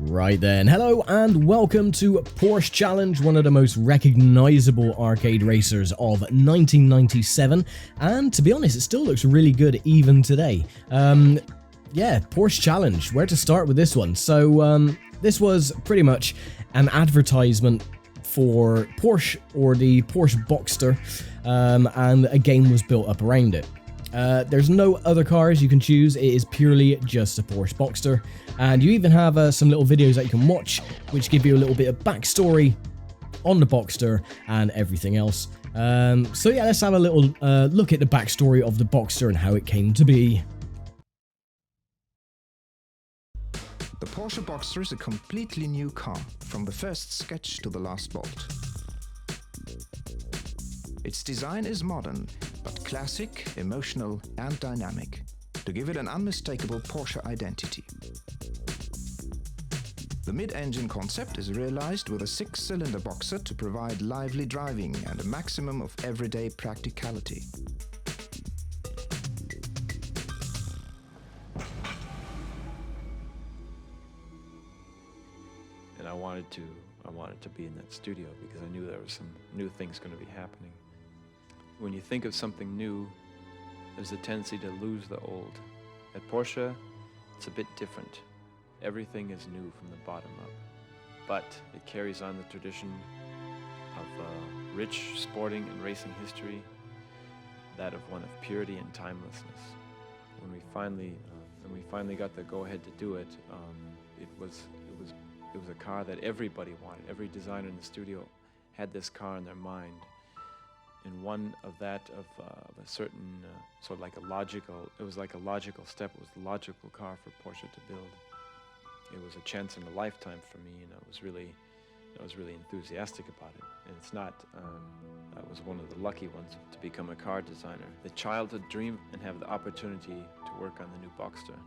Right then, hello and welcome to Porsche Challenge, one of the most recognisable arcade racers of 1997, and to be honest, it still looks really good even today. Yeah, Porsche Challenge, where to start with this one? So, this was pretty much an advertisement for Porsche, or the Porsche Boxster, and a game was built up around it. There's no other cars you can choose, it is purely just a Porsche Boxster, and you even have some little videos that you can watch which give you a little bit of backstory on the Boxster and everything else. So yeah, let's have a little look at the backstory of the Boxster and how it came to be. The Porsche Boxster is a completely new car, from the first sketch to the last bolt. Its design is modern, but classic, emotional and dynamic, to give it an unmistakable Porsche identity. The mid-engine concept is realized with a 6-cylinder Boxster to provide lively driving and a maximum of everyday practicality. And I wanted to be in that studio because I knew there was some new things going to be happening. When you think of something new, there's a tendency to lose the old. At Porsche, it's a bit different. Everything is new from the bottom up, but it carries on the tradition of rich sporting and racing history, that of one of purity and timelessness. When we finally got the go-ahead to do it, it was a car that everybody wanted. Every designer in the studio had this car in their mind. And one of a certain sort of like it was like a logical step. It was the logical car for Porsche to build. It was a chance in a lifetime for me, and I was really enthusiastic about it. And it's not, I was one of the lucky ones to become a car designer. The childhood dream and have the opportunity to work on the new Boxster.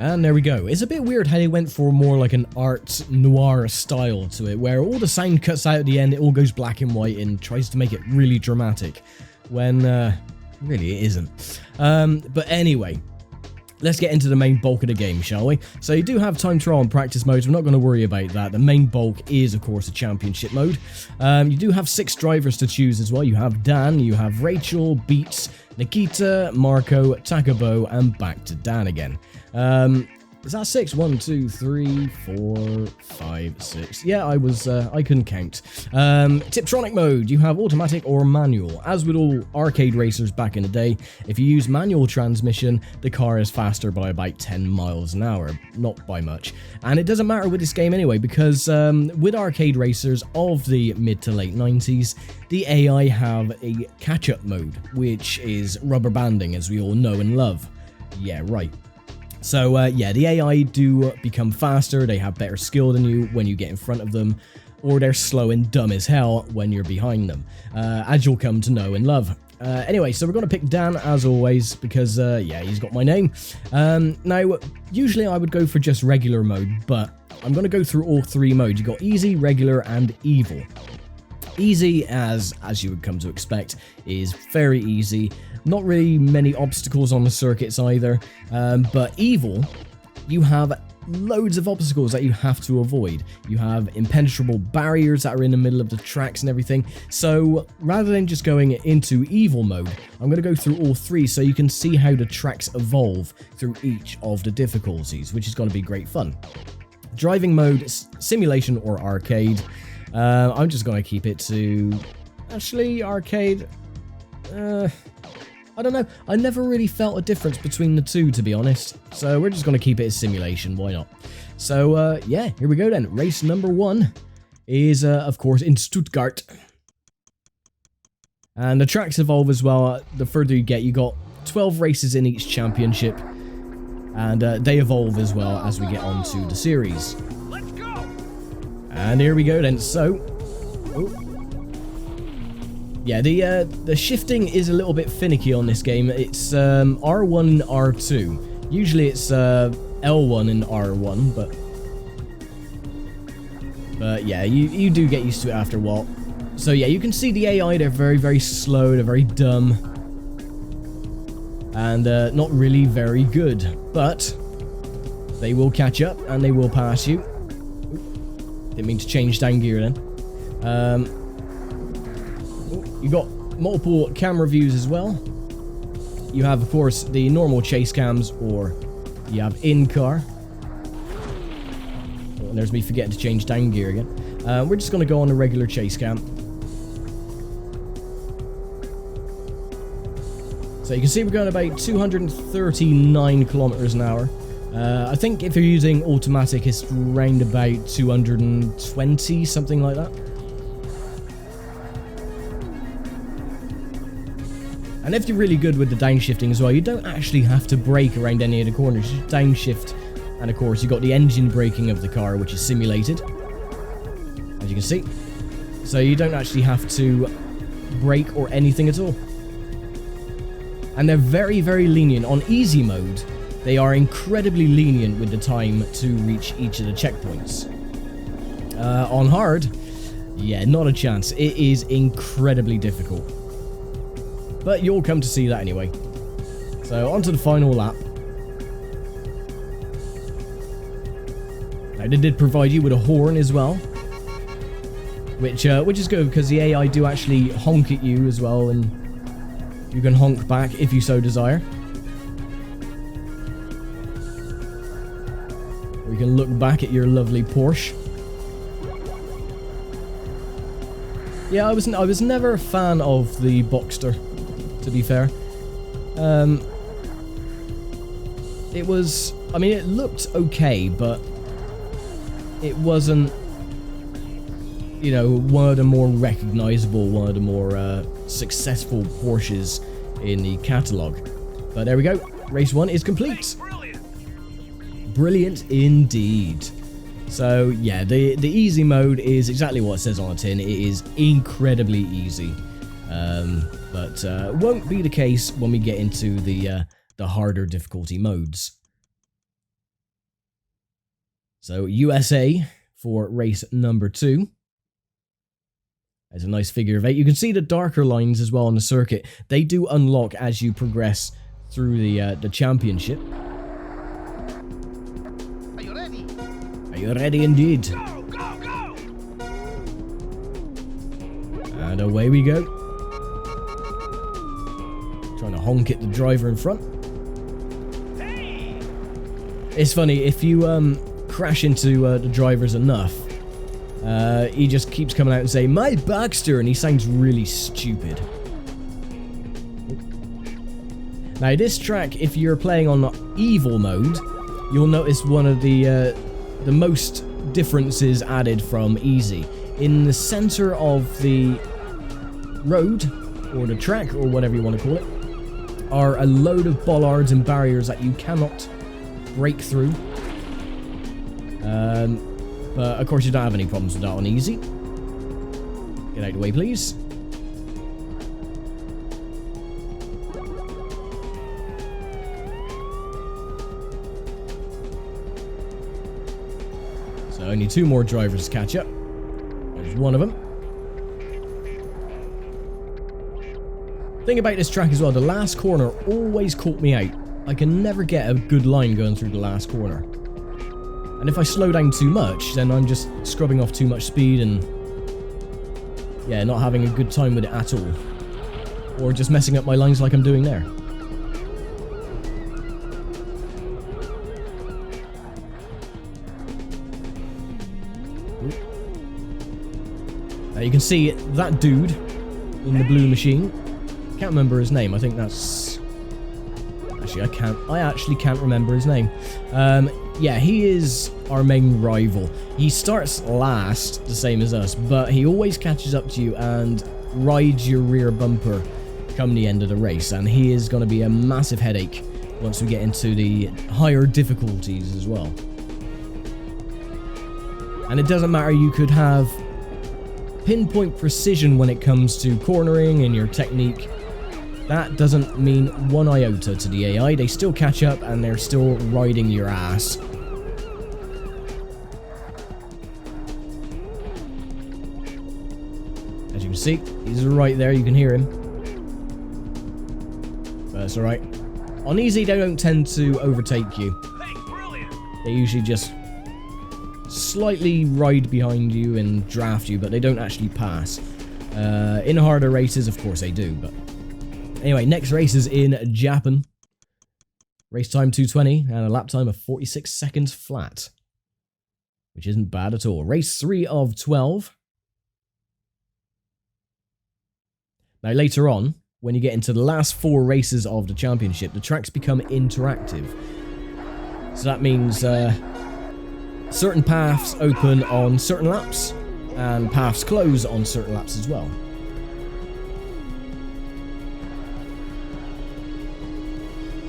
And there we go. It's a bit weird how they went for more like an art noir style to it, where all the sound cuts out at the end, it all goes black and white and tries to make it really dramatic, when really it isn't. But anyway, let's get into the main bulk of the game, shall we? So you do have time trial and practice modes, we're not going to worry about that. The main bulk is, of course, a championship mode. You do have 6 drivers to choose as well. You have Dan, you have Rachel, Beats, Nikita, Marco, Takabo, and back to Dan again. Is that 6? 1, 2, 3, 4, 5, 6. Yeah, I couldn't count. Tiptronic mode, you have automatic or manual. As with all arcade racers back in the day, if you use manual transmission, the car is faster by about 10 miles an hour, not by much. And it doesn't matter with this game anyway, because with arcade racers of the mid to late 90s, the AI have a catch-up mode, which is rubber banding, as we all know and love. Yeah, right. So yeah, the AI do become faster, they have better skill than you when you get in front of them, or they're slow and dumb as hell when you're behind them, as you'll come to know and love. Anyway, so we're going to pick Dan as always, because yeah, he's got my name. Now, usually I would go for just regular mode, but I'm going to go through all 3 modes. You've got easy, regular, and evil. Easy, as you would come to expect, is very easy. Not really many obstacles on the circuits either, but evil, you have loads of obstacles that you have to avoid. You have impenetrable barriers that are in the middle of the tracks and everything. So rather than just going into evil mode, I'm going to go through all 3 so you can see how the tracks evolve through each of the difficulties, which is going to be great fun. Driving mode, simulation or arcade. I'm just going to keep it to, actually, arcade. I don't know, I never really felt a difference between the two, to be honest. So we're just going to keep it as simulation, why not? So yeah, here we go then. Race number 1 is, of course, in Stuttgart. And the tracks evolve as well. The further you get, you got 12 races in each championship, and they evolve as well as we get onto the series. Let's go. And here we go then. So, yeah, the shifting is a little bit finicky on this game. It's R1 and R2. Usually it's L1 and R1, but yeah, you do get used to it after a while. So yeah, you can see the AI, they're very, very slow, they're very dumb, and not really very good, but they will catch up and they will pass you. Didn't mean to change down gear then. You got multiple camera views as well. You have, of course, the normal chase cams, or you have in-car. Oh, and there's me forgetting to change down gear again. We're just going to go on the regular chase cam. So you can see we're going about 239 kilometers an hour. I think if you're using automatic, it's around about 220, something like that. And if you're really good with the downshifting as well, you don't actually have to brake around any of the corners. You just downshift, and of course you've got the engine braking of the car, which is simulated, as you can see. So you don't actually have to brake or anything at all. And they're very, very lenient. On easy mode, they are incredibly lenient with the time to reach each of the checkpoints. On hard, yeah, not a chance. It is incredibly difficult. But you'll come to see that anyway. So, on to the final lap. Now, they did provide you with a horn as well, which is good, because the AI do actually honk at you as well, and you can honk back if you so desire. Or you can look back at your lovely Porsche. Yeah, I was never a fan of the Boxster, to be fair. It was, I mean, it looked okay, but it wasn't, you know, one of the more recognizable, one of the more successful Porsches in the catalogue. But there we go, race 1 is complete. Brilliant indeed. So yeah, the easy mode is exactly what it says on the tin. It is incredibly easy, but won't be the case when we get into the harder difficulty modes. So USA for race number 2. There's a nice figure of 8. You can see the darker lines as well on the circuit. They do unlock as you progress through the championship. Are you ready? Are you ready indeed? Go, go, go! And away we go. Trying to honk at the driver in front. Hey! It's funny, if you crash into the drivers enough, he just keeps coming out and saying, "My Boxster," and he sounds really stupid. Now this track, if you're playing on evil mode, you'll notice one of the most differences added from easy. In the center of the road, or the track, or whatever you want to call it, are a load of bollards and barriers that you cannot break through. But of course you don't have any problems with that on easy. Get out of the way, please. So only 2 more drivers to catch up. There's one of them. Thing about this track as well, the last corner always caught me out. I can never get a good line going through the last corner. And if I slow down too much, then I'm just scrubbing off too much speed and, yeah, not having a good time with it at all. Or just messing up my lines like I'm doing there. Now you can see that dude in the blue machine. Can't remember his name. I think that's... Actually, I actually can't remember his name. Yeah, he is our main rival. He starts last, the same as us, but he always catches up to you and rides your rear bumper come the end of the race, and he is going to be a massive headache once we get into the higher difficulties as well. And it doesn't matter, you could have pinpoint precision when it comes to cornering and your technique. That doesn't mean one iota to the AI. They still catch up and they're still riding your ass. As you can see, he's right there, you can hear him. But it's alright. On easy, they don't tend to overtake you. Hey, brilliant! They usually just slightly ride behind you and draft you, but they don't actually pass. In harder races, of course they do, but... Anyway, next race is in Japan. Race time 2:20 and a lap time of 46 seconds flat. Which isn't bad at all. Race 3 of 12. Now later on, when you get into the last 4 races of the championship, the tracks become interactive. So that means certain paths open on certain laps, and paths close on certain laps as well.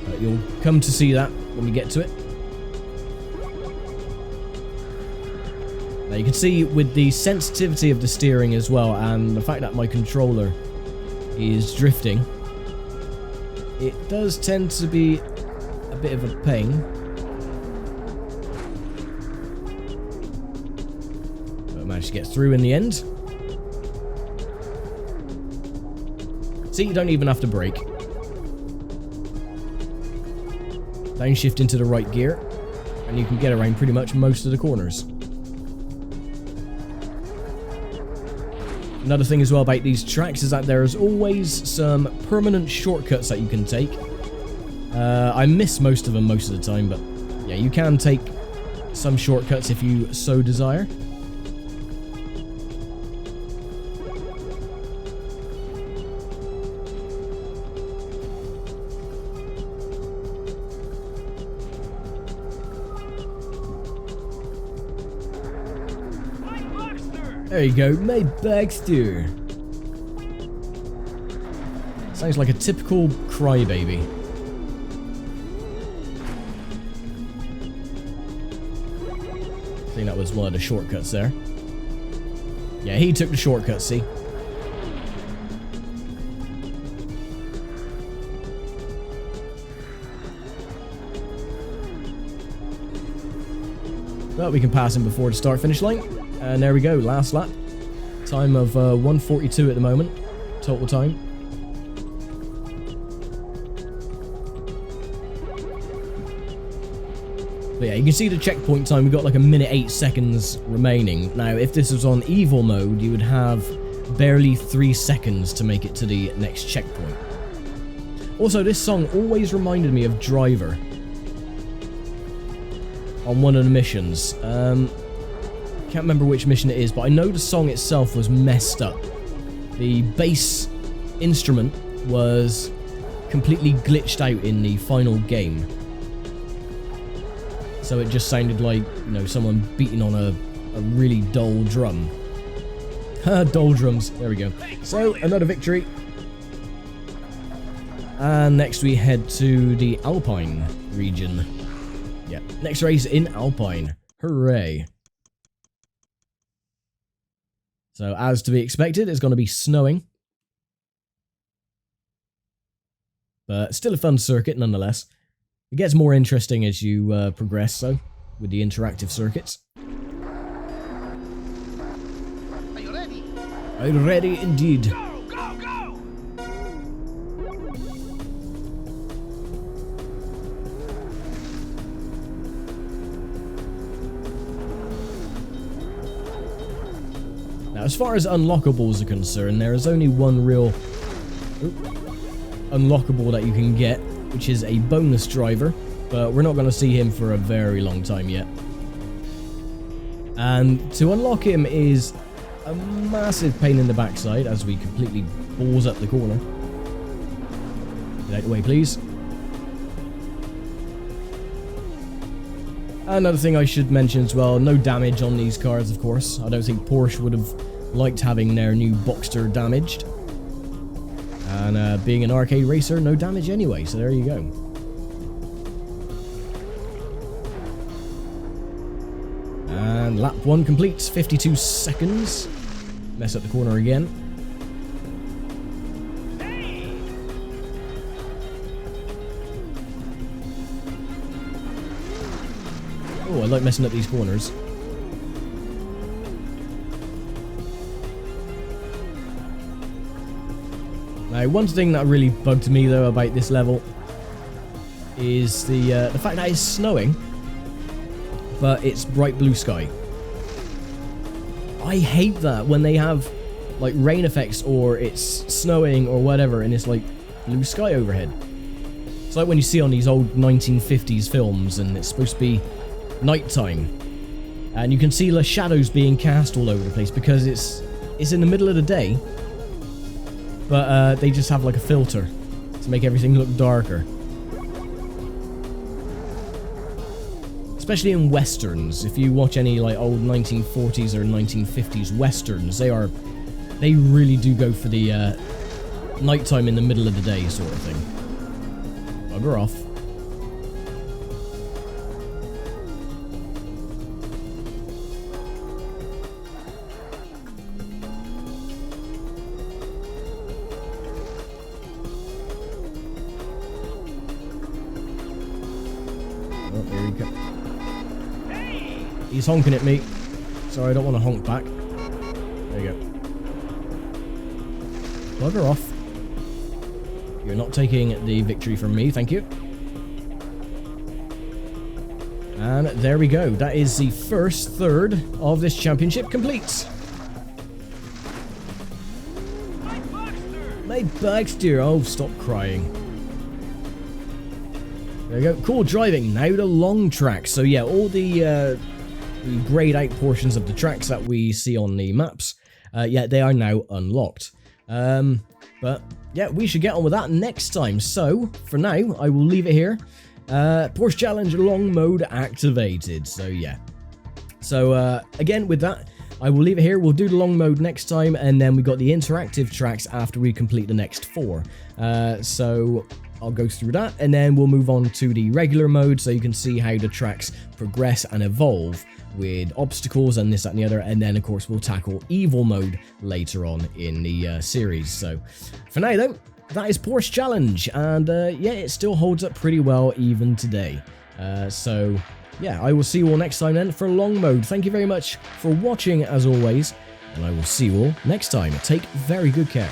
But you'll come to see that when we get to it. Now you can see with the sensitivity of the steering as well, and the fact that my controller is drifting, it does tend to be a bit of a pain. But I managed to get through in the end. See, you don't even have to brake. Downshift into the right gear, and you can get around pretty much most of the corners. Another thing as well about these tracks is that there's always some permanent shortcuts that you can take. I miss most of them most of the time, but yeah, you can take some shortcuts if you so desire. My Boxster! There you go, my Boxster. Sounds like a typical crybaby. I think that was one of the shortcuts there. Yeah, he took the shortcut, see? But we can pass him before the start-finish line. And there we go, last lap. Time of 1:42 at the moment, total time. But yeah, you can see the checkpoint time, we've got like 1 minute 8 seconds remaining. Now, if this was on Evil mode, you would have barely 3 seconds to make it to the next checkpoint. Also, this song always reminded me of Driver on one of the missions. Can't remember which mission it is, but I know the song itself was messed up. The bass instrument was completely glitched out in the final game. So it just sounded like, you know, someone beating on a really dull drum. Dull drums, there we go. So, another victory. And next we head to the Alpine region. Yeah, next race in Alpine. Hooray. So, as to be expected, it's going to be snowing. But still a fun circuit, nonetheless. It gets more interesting as you progress, though, with the interactive circuits. Are you ready? I'm ready indeed. Go, go, go! Now, as far as unlockables are concerned, there is only one real unlockable that you can get, which is a bonus driver, but we're not going to see him for a very long time yet. And to unlock him is a massive pain in the backside as we completely balls up the corner. Get out the way, please. Another thing I should mention as well, no damage on these cars, of course. I don't think Porsche would have liked having their new Boxster damaged. And being an arcade racer, no damage anyway, so there you go. And lap 1 completes, 52 seconds. Mess up the corner again. Oh, I like messing up these corners. Now, one thing that really bugged me though about this level is the fact that it's snowing, but it's bright blue sky. I hate that when they have like rain effects or it's snowing or whatever and it's like blue sky overhead. It's like when you see on these old 1950s films and it's supposed to be nighttime and you can see the shadows being cast all over the place because it's in the middle of the day, but they just have like a filter to make everything look darker. Especially in westerns, if you watch any like old 1940s or 1950s westerns, they really do go for the nighttime in the middle of the day sort of thing. Bugger off. Oh, there you go. He's honking at me. Sorry, I don't want to honk back. There you go. Bugger off. You're not taking the victory from me, thank you. And there we go. That is the first third of this championship complete. My Boxster! Oh, stop crying. There we go. Cool driving. Now the long tracks. So yeah, all the grayed out portions of the tracks that we see on the maps, yeah, they are now unlocked. But yeah, we should get on with that next time. So for now, I will leave it here. Porsche Challenge long mode activated. So yeah. So again, with that, I will leave it here. We'll do the long mode next time, and then we got the interactive tracks after we complete the next 4. So I'll go through that, and then we'll move on to the regular mode so you can see how the tracks progress and evolve with obstacles and this, that, and the other, and then of course we'll tackle evil mode later on in the series. So for now though, that is Porsche Challenge, and yeah, it still holds up pretty well even today. So yeah, I will see you all next time then for long mode. Thank you very much for watching as always, and I will see you all next time. Take very good care.